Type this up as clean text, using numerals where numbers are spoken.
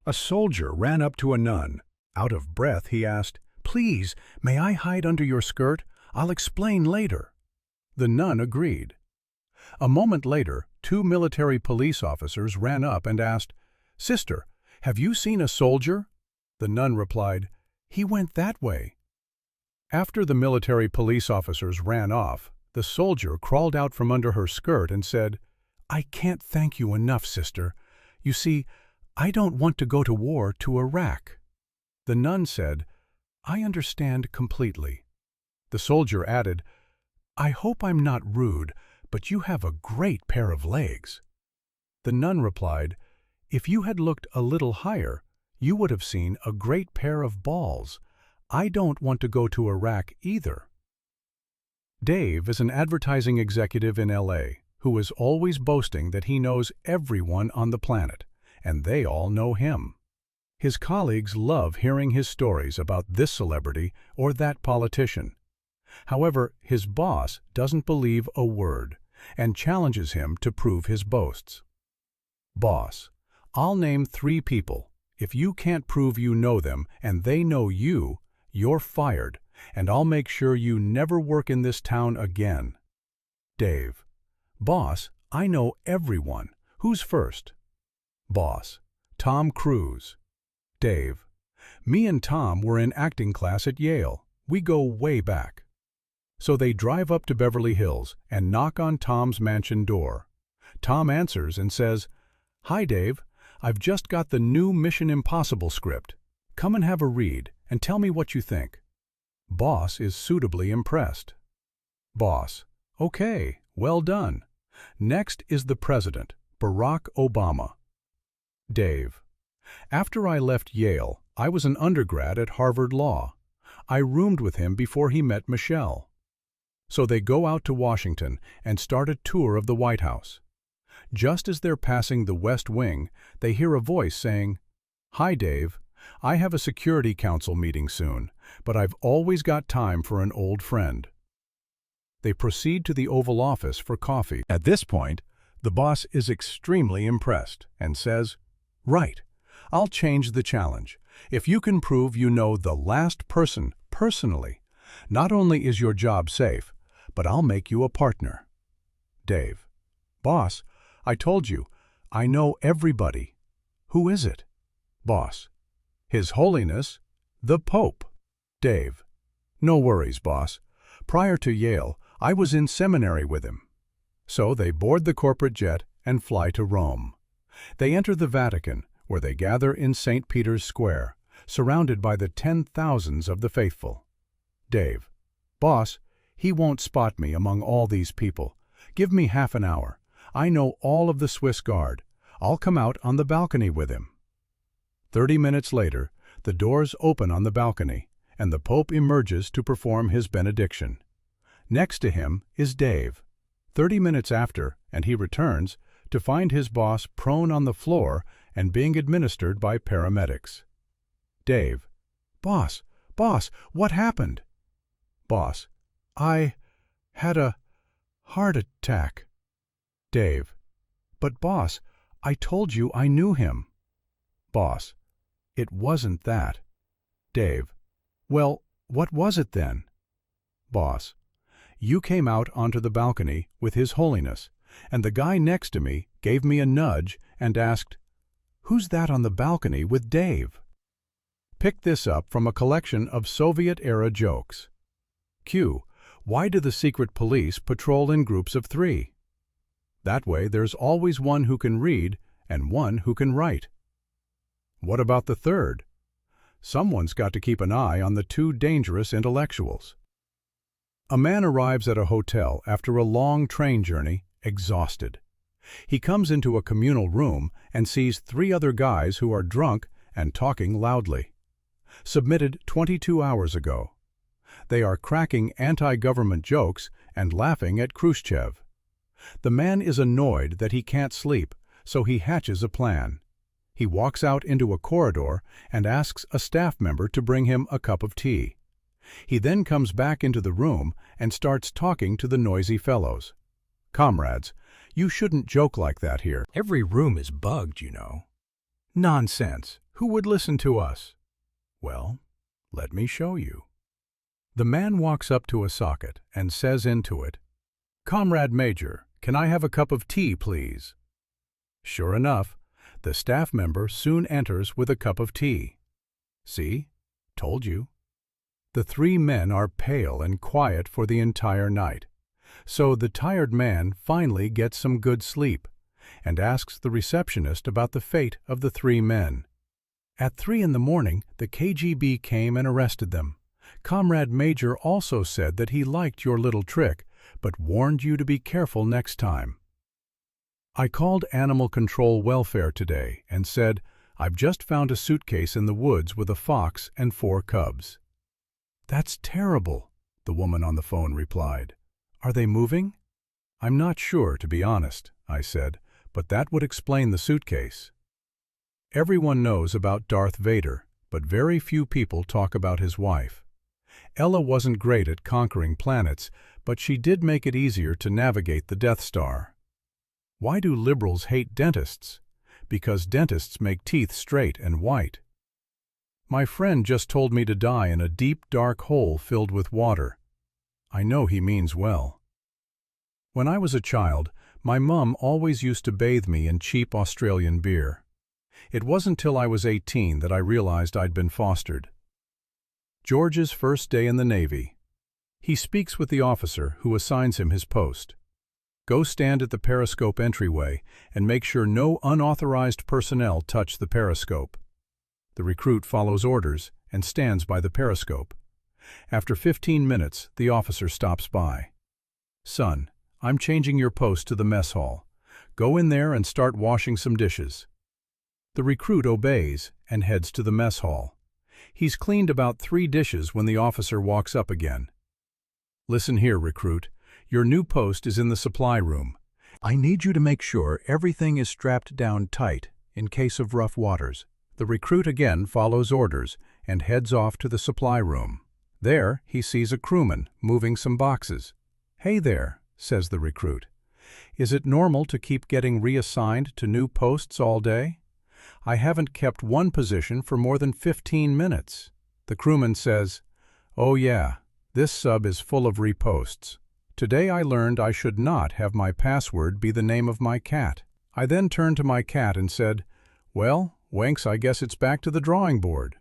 A soldier ran up to a nun. Out of breath, he asked, "Please, may I hide under your skirt? I'll explain later." The nun agreed. A moment later, two military police officers ran up and asked, "Sister, have you seen a soldier?" The nun replied, "He went that way." After the military police officers ran off, the soldier crawled out from under her skirt and said, "I can't thank you enough, sister. You see, I don't want to go to war to Iraq." The nun said, "I understand completely." The soldier added, "I hope I'm not rude, but you have a great pair of legs." The nun replied, "If you had looked a little higher, you would have seen a great pair of balls. I don't want to go to Iraq either." Dave is an advertising executive in LA who is always boasting that he knows everyone on the planet, and they all know him. His colleagues love hearing his stories about this celebrity or that politician. However, his boss doesn't believe a word and challenges him to prove his boasts. "Boss, I'll name 3 people. If you can't prove you know them and they know you, you're fired, and I'll make sure you never work in this town again." Dave: "Boss, I know everyone. Who's first?" Boss: "Tom Cruise." Dave: "Me and Tom were in acting class at Yale. We go way back." So they drive up to Beverly Hills and knock on Tom's mansion door. Tom answers and says, "Hi, Dave. I've just got the new Mission Impossible script. Come and have a read and tell me what you think." Boss is suitably impressed. Boss: "Okay, well done. Next is the President, Barack Obama." Dave: "After I left Yale, I was an undergrad at Harvard Law. I roomed with him before he met Michelle." So they go out to Washington and start a tour of the White House. Just as they're passing the West Wing, they hear a voice saying, "Hi, Dave. I have a Security Council meeting soon, but I've always got time for an old friend." They proceed to the Oval Office for coffee. At this point, the boss is extremely impressed and says, "Right, I'll change the challenge. If you can prove you know the last person personally, not only is your job safe, but I'll make you a partner." Dave: "Boss, I told you, I know everybody. Who is it?" Boss: "His Holiness, the Pope." Dave: "No worries, boss. Prior to Yale, I was in seminary with him." So they board the corporate jet and fly to Rome. They enter the Vatican, where they gather in St. Peter's Square, surrounded by the 10,000s of the faithful. Dave: "Boss, he won't spot me among all these people. Give me half an hour. I know all of the Swiss Guard. I'll come out on the balcony with him." 30 minutes later, the doors open on the balcony, and the Pope emerges to perform his benediction. Next to him is Dave. 30 minutes after, and he returns to find his boss prone on the floor and being administered by paramedics. Dave: "Boss, what happened?" Boss: "I had a heart attack." Dave: "But boss, I told you I knew him." Boss: "It wasn't that." Dave: "Well, what was it then?" Boss: "You came out onto the balcony with His Holiness, and the guy next to me gave me a nudge and asked, 'Who's that on the balcony with Dave?'" Pick this up from a collection of Soviet-era jokes. Q. Why do the secret police patrol in groups of 3? That way there's always one who can read and one who can write. What about the third? Someone's got to keep an eye on the 2 dangerous intellectuals. A man arrives at a hotel after a long train journey, exhausted. He comes into a communal room and sees 3 other guys who are drunk and talking loudly. Submitted 22 hours ago. They are cracking anti-government jokes and laughing at Khrushchev. The man is annoyed that he can't sleep, so he hatches a plan. He walks out into a corridor and asks a staff member to bring him a cup of tea. He then comes back into the room and starts talking to the noisy fellows. "Comrades, you shouldn't joke like that here. Every room is bugged, you know." "Nonsense. Who would listen to us? Well, let me show you. The man walks up to a socket and says into it, "Comrade Major, can I have a cup of tea, please?" Sure enough, the staff member soon enters with a cup of tea. See? Told you. The three men are pale and quiet for the entire night. So the tired man finally gets some good sleep and asks the receptionist about the fate of the three men. At 3 in the morning, the KGB came and arrested them. Comrade Major also said that he liked your little trick, but warned you to be careful next time. I called Animal Control Welfare today and said, "I've just found a suitcase in the woods with a fox and 4 cubs." "That's terrible," the woman on the phone replied. "Are they moving?" "I'm not sure, to be honest," I said, "but that would explain the suitcase." Everyone knows about Darth Vader, but very few people talk about his wife. Ella wasn't great at conquering planets, but she did make it easier to navigate the Death Star. Why do liberals hate dentists? Because dentists make teeth straight and white. My friend just told me to die in a deep, dark hole filled with water. I know he means well. When I was a child, my mum always used to bathe me in cheap Australian beer. It wasn't till I was 18 that I realized I'd been fostered. George's first day in the Navy. He speaks with the officer who assigns him his post. Go stand at the periscope entryway and make sure no unauthorized personnel touch the periscope. The recruit follows orders and stands by the periscope. After 15 minutes, the officer stops by. "Son, I'm changing your post to the mess hall. Go in there and start washing some dishes." The recruit obeys and heads to the mess hall. He's cleaned about 3 dishes when the officer walks up again. "Listen here, recruit. Your new post is in the supply room. I need you to make sure everything is strapped down tight in case of rough waters." The recruit again follows orders and heads off to the supply room. There, he sees a crewman moving some boxes. "Hey there," says the recruit. "Is it normal to keep getting reassigned to new posts all day? I haven't kept one position for more than 15 minutes. The crewman says, "Oh yeah, this sub is full of reposts. Today I learned I should not have my password be the name of my cat." I then turned to my cat and said, "Well, Wanks, I guess it's back to the drawing board."